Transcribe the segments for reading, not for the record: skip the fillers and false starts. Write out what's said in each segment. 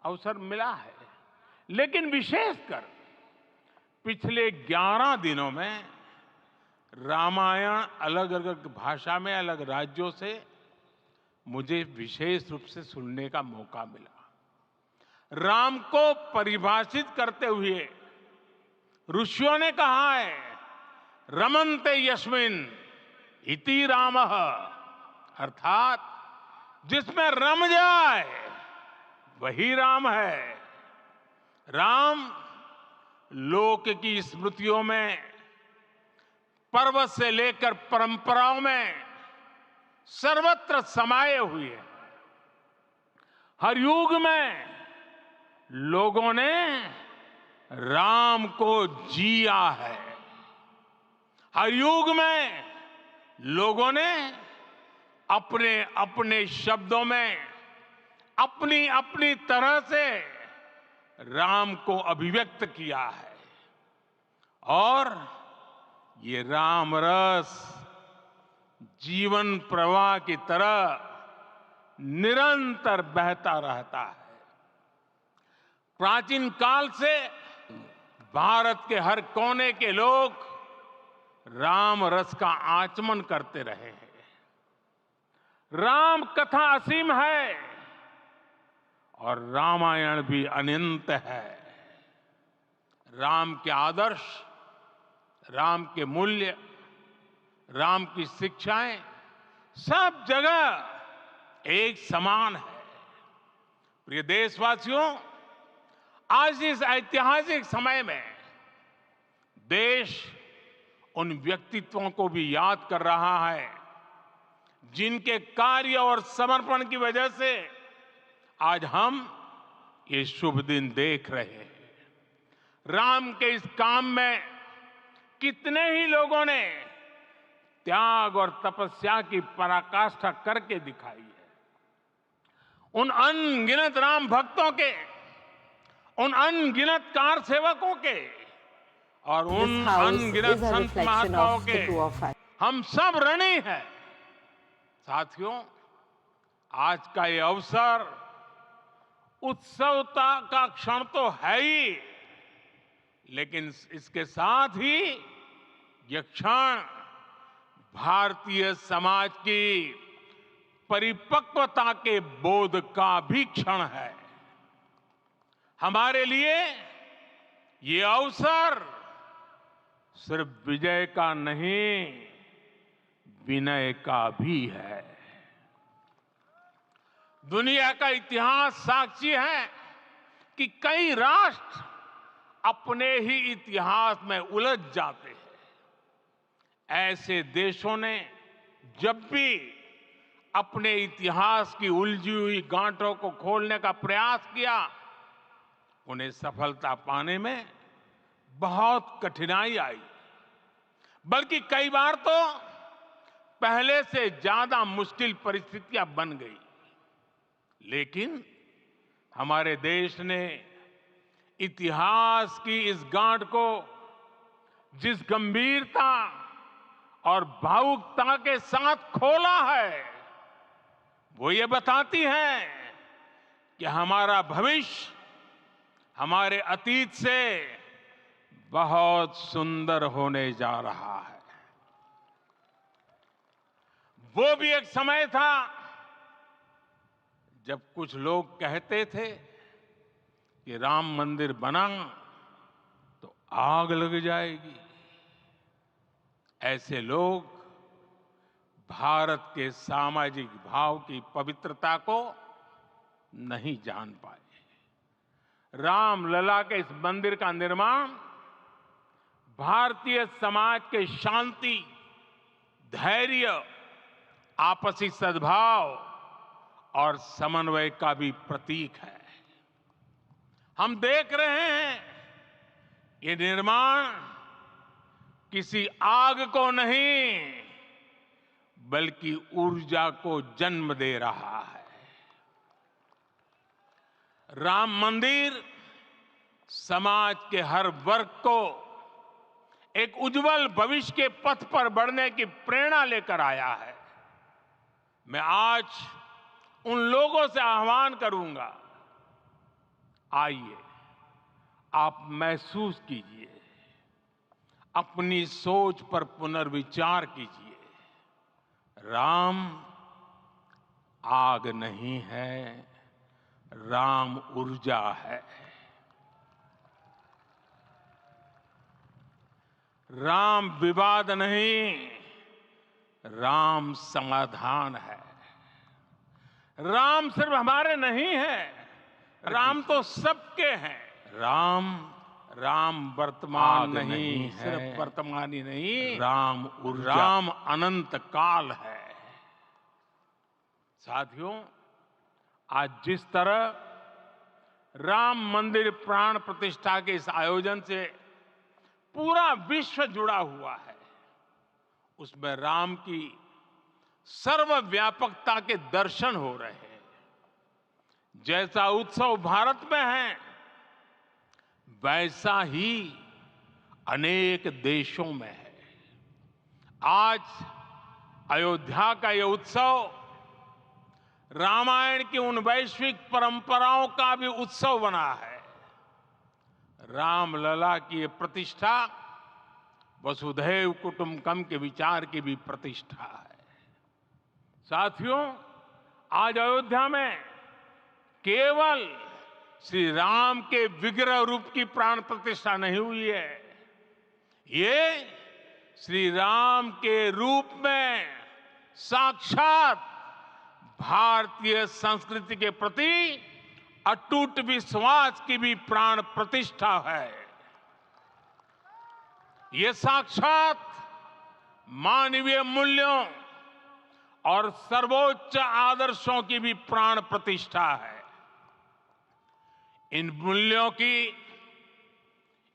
अवसर मिला है, लेकिन विशेषकर पिछले 11 दिनों में रामायण अलग अलग भाषा में अलग राज्यों से मुझे विशेष रूप से सुनने का मौका मिला। राम को परिभाषित करते हुए ऋषियों ने कहा है, रमन्ते यस्मिन् इति रामः, अर्थात जिसमें रम जाए वही राम है। राम लोक की स्मृतियों में, पर्वत से लेकर परंपराओं में सर्वत्र समाये हुए हैं। हर युग में लोगों ने राम को जिया है। हर युग में लोगों ने अपने अपने शब्दों में अपनी अपनी तरह से राम को अभिव्यक्त किया है, और ये राम रस जीवन प्रवाह की तरह निरंतर बहता रहता है। प्राचीन काल से भारत के हर कोने के लोग राम रस का आचमन करते रहे हैं। राम कथा असीम है और रामायण भी अनंत है। राम के आदर्श, राम के मूल्य, राम की शिक्षाएं सब जगह एक समान है। प्रिय देशवासियों, आज इस ऐतिहासिक समय में देश उन व्यक्तित्वों को भी याद कर रहा है जिनके कार्य और समर्पण की वजह से आज हम ये शुभ दिन देख रहे हैं। राम के इस काम में कितने ही लोगों ने त्याग और तपस्या की पराकाष्ठा करके दिखाई है। उन अनगिनत राम भक्तों के, उन अनगिनत कार सेवकों के और उन अनगिनत संत महात्माओं के हम सब ऋणी हैं। साथियों, आज का ये अवसर उत्सवता का क्षण तो है ही, लेकिन इसके साथ ही यह क्षण भारतीय समाज की परिपक्वता के बोध का भी क्षण है। हमारे लिए ये अवसर सिर्फ विजय का नहीं, विनय का भी है। दुनिया का इतिहास साक्षी है कि कई राष्ट्र अपने ही इतिहास में उलझ जाते हैं। ऐसे देशों ने जब भी अपने इतिहास की उलझी हुई गांठों को खोलने का प्रयास किया, उन्हें सफलता पाने में बहुत कठिनाई आई, बल्कि कई बार तो पहले से ज्यादा मुश्किल परिस्थितियां बन गई। लेकिन हमारे देश ने इतिहास की इस गांठ को जिस गंभीरता और भावुकता के साथ खोला है, वो ये बताती है कि हमारा भविष्य हमारे अतीत से बहुत सुंदर होने जा रहा है। वो भी एक समय था जब कुछ लोग कहते थे कि राम मंदिर बना तो आग लग जाएगी। ऐसे लोग भारत के सामाजिक भाव की पवित्रता को नहीं जान पाए। रामलला के इस मंदिर का निर्माण भारतीय समाज के शांति, धैर्य, आपसी सद्भाव और समन्वय का भी प्रतीक है। हम देख रहे हैं ये निर्माण किसी आग को नहीं, बल्कि ऊर्जा को जन्म दे रहा है। राम मंदिर समाज के हर वर्ग को एक उज्जवल भविष्य के पथ पर बढ़ने की प्रेरणा लेकर आया है। मैं आज उन लोगों से आह्वान करूंगा आइए, आप महसूस कीजिए, अपनी सोच पर पुनर्विचार कीजिए। राम आग नहीं है, राम ऊर्जा है। राम विवाद नहीं, राम समाधान है। राम सिर्फ हमारे नहीं है, राम तो सबके हैं। राम राम वर्तमान नहीं है, सिर्फ वर्तमान ही नहीं, राम ऊर्जा, राम अनंत काल है। साथियों, आज जिस तरह राम मंदिर प्राण प्रतिष्ठा के इस आयोजन से पूरा विश्व जुड़ा हुआ है, उसमें राम की सर्वव्यापकता के दर्शन हो रहे हैं। जैसा उत्सव भारत में है, वैसा ही अनेक देशों में है। आज अयोध्या का यह उत्सव रामायण की उन वैश्विक परंपराओं का भी उत्सव बना है। रामलला की ये प्रतिष्ठा वसुधैव कुटुंबकम के विचार की भी प्रतिष्ठा है। साथियों, आज अयोध्या में केवल श्री राम के विग्रह रूप की प्राण प्रतिष्ठा नहीं हुई है, ये श्री राम के रूप में साक्षात भारतीय संस्कृति के प्रति अटूट विश्वास की भी प्राण प्रतिष्ठा है। ये साक्षात मानवीय मूल्यों और सर्वोच्च आदर्शों की भी प्राण प्रतिष्ठा है। इन मूल्यों की,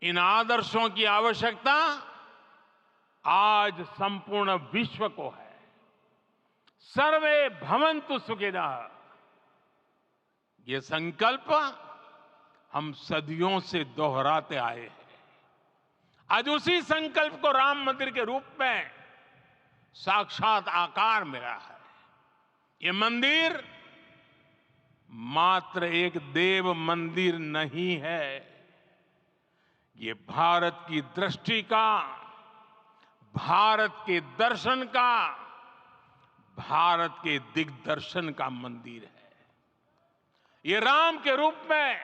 इन आदर्शों की आवश्यकता आज संपूर्ण विश्व को है। सर्वे भवन्तु सुखिनः, ये संकल्प हम सदियों से दोहराते आए हैं। आज उसी संकल्प को राम मंदिर के रूप में साक्षात आकार मिला है। ये मंदिर मात्र एक देव मंदिर नहीं है, ये भारत की दृष्टि का, भारत के दर्शन का, भारत के दिग्दर्शन का मंदिर है। ये राम के रूप में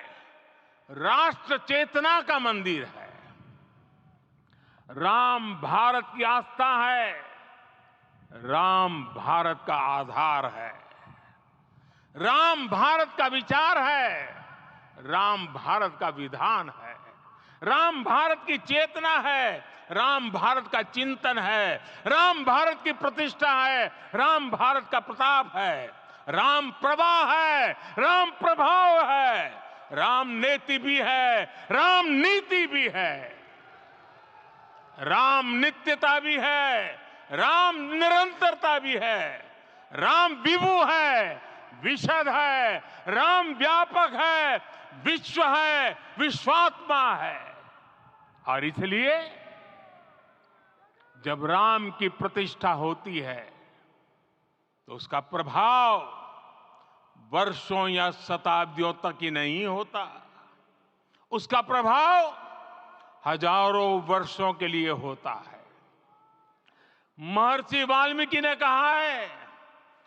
राष्ट्र चेतना का मंदिर है। राम भारत की आस्था है, राम भारत का आधार है, राम भारत का विचार है, राम भारत का विधान है, राम भारत की चेतना है, राम भारत का चिंतन है, राम भारत की प्रतिष्ठा है, राम भारत का प्रताप है, राम प्रवाह है, राम प्रभाव है, राम नेति भी है, राम नीति भी है, राम नित्यता भी है, राम निरंतरता भी है, राम विभु है, विशद है, राम व्यापक है, विश्व है, विश्वात्मा है। और इसलिए जब राम की प्रतिष्ठा होती है तो उसका प्रभाव वर्षों या शताब्दियों तक ही नहीं होता, उसका प्रभाव हजारों वर्षों के लिए होता है। महर्षि वाल्मीकि ने कहा है,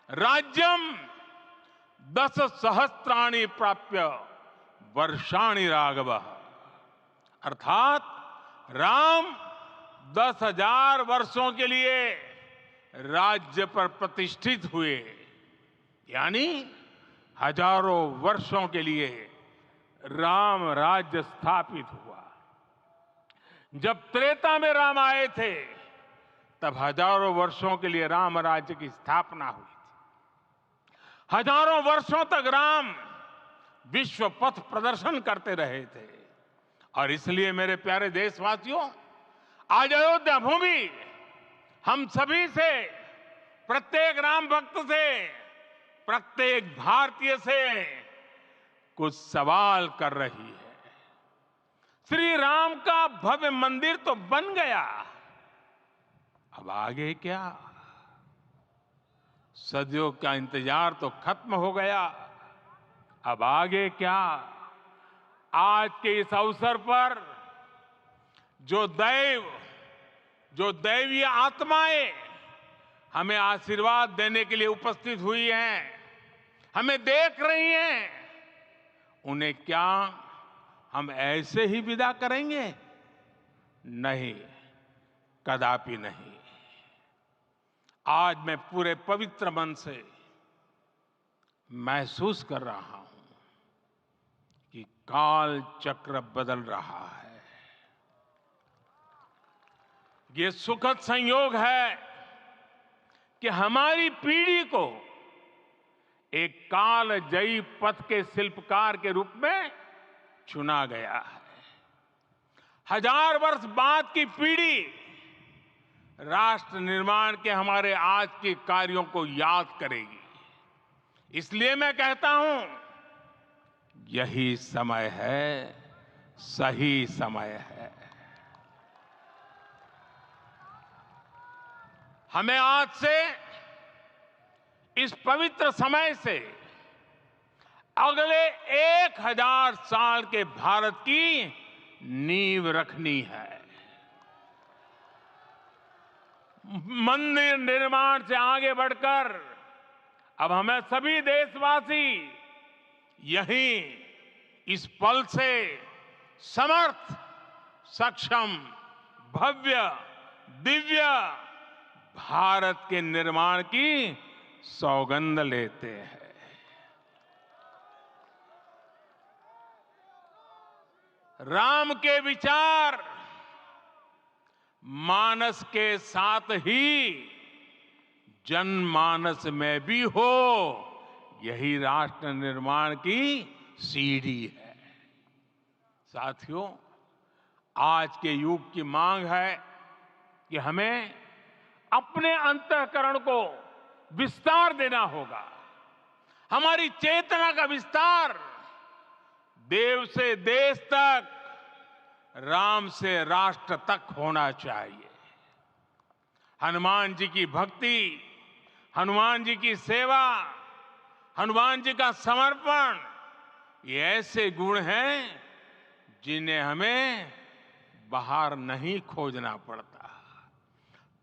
राज्यम 10 सहस्त्राणि प्राप्य वर्षाणि राघव, अर्थात राम 10,000 वर्षों के लिए राज्य पर प्रतिष्ठित हुए, यानी हजारों वर्षों के लिए राम राज्य स्थापित हुआ। जब त्रेता में राम आए थे तब हजारों वर्षों के लिए राम राज्य की स्थापना हुई थी। हजारों वर्षों तक राम विश्व पथ प्रदर्शन करते रहे थे। और इसलिए मेरे प्यारे देशवासियों, आज अयोध्या भूमि हम सभी से, प्रत्येक राम भक्त से, प्रत्येक भारतीय से कुछ सवाल कर रही है। श्री राम का भव्य मंदिर तो बन गया, अब आगे क्या? सदियों का इंतजार तो खत्म हो गया, अब आगे क्या? आज के इस अवसर पर जो दैवीय आत्माएं हमें आशीर्वाद देने के लिए उपस्थित हुई हैं, हमें देख रही हैं, उन्हें क्या हम ऐसे ही विदा करेंगे? नहीं, कदापि नहीं। आज मैं पूरे पवित्र मन से महसूस कर रहा हूं कि काल चक्र बदल रहा है। ये सुखद संयोग है कि हमारी पीढ़ी को एक कालजयी पथ के शिल्पकार के रूप में चुना गया है। 1000 वर्ष बाद की पीढ़ी राष्ट्र निर्माण के हमारे आज के कार्यों को याद करेगी। इसलिए मैं कहता हूं, यही समय है, सही समय है। हमें आज से, इस पवित्र समय से अगले 1000 साल के भारत की नींव रखनी है। मंदिर निर्माण से आगे बढ़कर अब हमें सभी देशवासी यहीं इस पल से समर्थ, सक्षम, भव्य, दिव्य भारत के निर्माण की सौगंध लेते हैं। राम के विचार मानस के साथ ही जनमानस में भी हो, यही राष्ट्र निर्माण की सीढ़ी है। साथियों, आज के युग की मांग है कि हमें अपने अंतःकरण को विस्तार देना होगा। हमारी चेतना का विस्तार देव से देश तक, राम से राष्ट्र तक होना चाहिए। हनुमान जी की भक्ति, हनुमान जी की सेवा, हनुमान जी का समर्पण, ये ऐसे गुण हैं जिन्हें हमें बाहर नहीं खोजना पड़ता।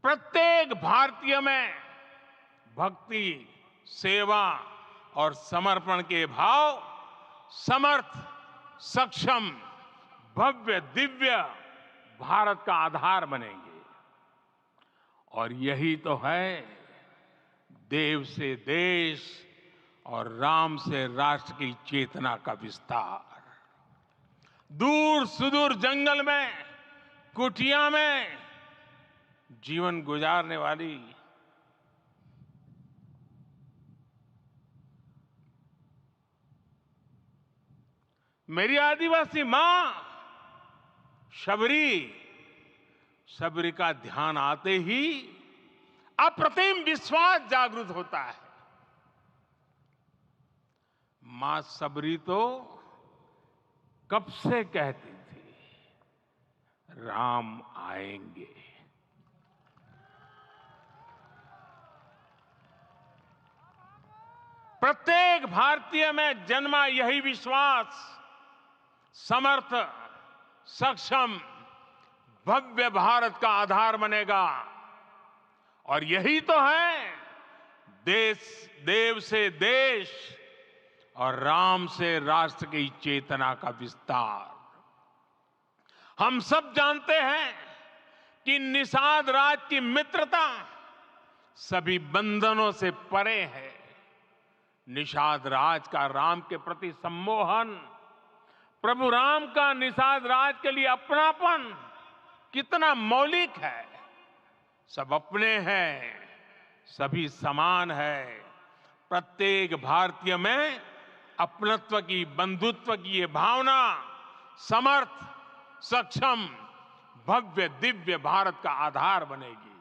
प्रत्येक भारतीय में भक्ति, सेवा और समर्पण के भाव समर्थ, सक्षम, भव्य, दिव्य भारत का आधार बनेंगे। और यही तो है देव से देश और राम से राष्ट्र की चेतना का विस्तार। दूर सुदूर जंगल में, कुटिया में जीवन गुजारने वाली मेरी आदिवासी मां शबरी का ध्यान आते ही अप्रतिम विश्वास जागृत होता है। मां शबरी तो कब से कहती थी, राम आएंगे। प्रत्येक भारतीय में जन्मा यही विश्वास समर्थ, सक्षम, भव्य भारत का आधार बनेगा। और यही तो है देव से देश और राम से राष्ट्र की चेतना का विस्तार। हम सब जानते हैं कि निषाद राज की मित्रता सभी बंधनों से परे है। निषाद राज का राम के प्रति सम्मोहन, प्रभु राम का निषाद राज के लिए अपनापन कितना मौलिक है। सब अपने हैं, सभी समान है। प्रत्येक भारतीय में अपनत्व की, बंधुत्व की ये भावना समर्थ, सक्षम, भव्य, दिव्य भारत का आधार बनेगी।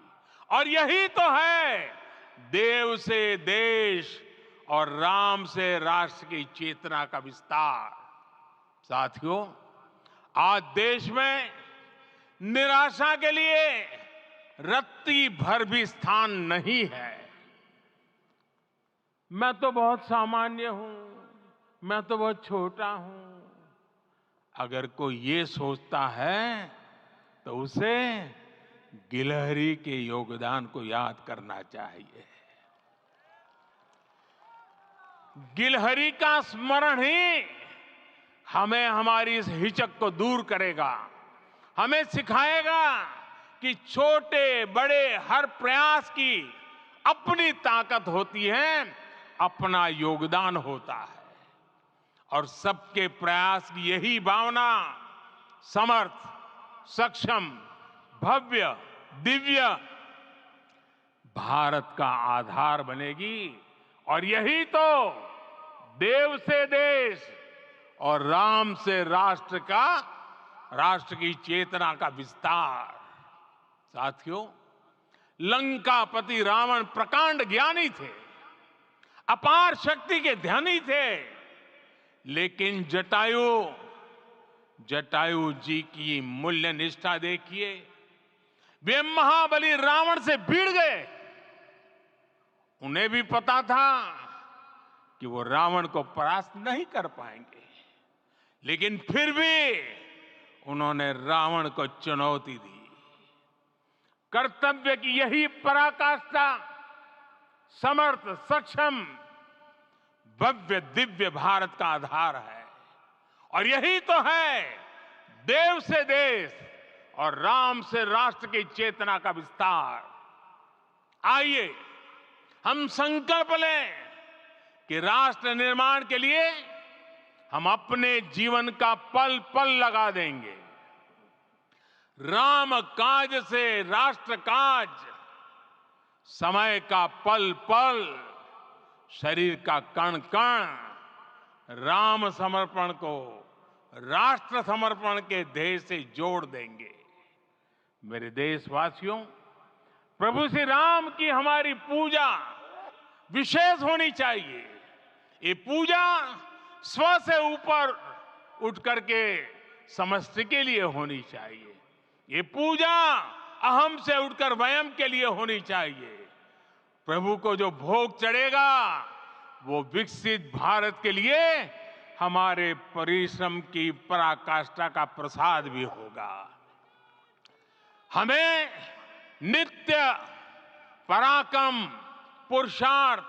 और यही तो है देव से देश और राम से राष्ट्र की चेतना का विस्तार। साथियों, आज देश में निराशा के लिए रत्ती भर भी स्थान नहीं है। मैं तो बहुत सामान्य हूं, मैं तो बहुत छोटा हूं, अगर कोई ये सोचता है तो उसे गिलहरी के योगदान को याद करना चाहिए। गिलहरी का स्मरण ही हमें हमारी इस हिचक को दूर करेगा, हमें सिखाएगा कि छोटे बड़े हर प्रयास की अपनी ताकत होती है, अपना योगदान होता है। और सबके प्रयास की यही भावना समर्थ, सक्षम, भव्य, दिव्य भारत का आधार बनेगी। और यही तो देव से देश और राम से राष्ट्र की चेतना का विस्तार। साथियों, लंकापति रावण प्रकांड ज्ञानी थे, अपार शक्ति के धनी थे, लेकिन जटायु जी की मूल्य निष्ठा देखिए। वे महाबली रावण से भिड़ गए। उन्हें भी पता था कि वो रावण को परास्त नहीं कर पाएंगे, लेकिन फिर भी उन्होंने रावण को चुनौती दी। कर्तव्य की यही पराकाष्ठा समर्थ, सक्षम, भव्य, दिव्य भारत का आधार है। और यही तो है देव से देश और राम से राष्ट्र की चेतना का विस्तार। आइए हम संकल्प लें कि राष्ट्र निर्माण के लिए हम अपने जीवन का पल पल लगा देंगे। राम काज से राष्ट्र काज, समय का पल पल, शरीर का कण कण राम समर्पण को राष्ट्र समर्पण के ध्येय से जोड़ देंगे। मेरे देशवासियों, प्रभु श्री राम की हमारी पूजा विशेष होनी चाहिए। ये पूजा स्व से ऊपर उठ करके समष्टि के लिए होनी चाहिए। ये पूजा अहम से उठकर वयम के लिए होनी चाहिए। प्रभु को जो भोग चढ़ेगा वो विकसित भारत के लिए हमारे परिश्रम की पराकाष्ठा का प्रसाद भी होगा। हमें नित्य पराक्रम, पुरुषार्थ,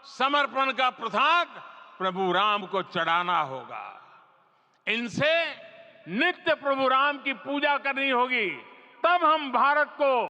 समर्पण का प्रसाद प्रभु राम को चढ़ाना होगा। इनसे नित्य प्रभु राम की पूजा करनी होगी, तब हम भारत को